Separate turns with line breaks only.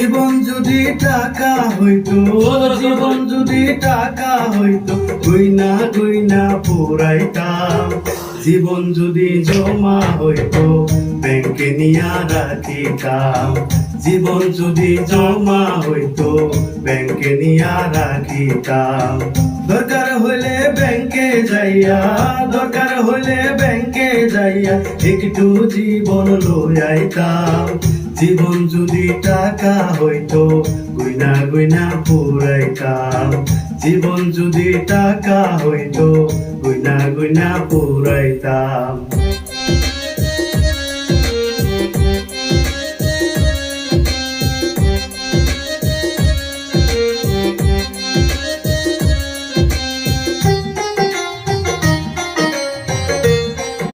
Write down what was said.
জীবন যদি টাকা হইতো, জীবন যদি টাকা হইতো, গইনা গইনা পুরাইতাম। জীবন যদি জমা হইতো, ব্যাংকে নিয়া রাখিতাম। জীবন যদি জমা হইতো, ব্যাংকে নিয়া রাখিতাম। দরকার হইলে ব্যাংকে যাইয়া, দরকার হইলে ব্যাংকে যাইয়া একটু জীবন লইয়াইতাম। জীবন যদি টাকা হইতো, গইনা গইনা পুরাইতাম। জীবন যদি টাকা হইতো, গইনা গইনা পুরাইতাম।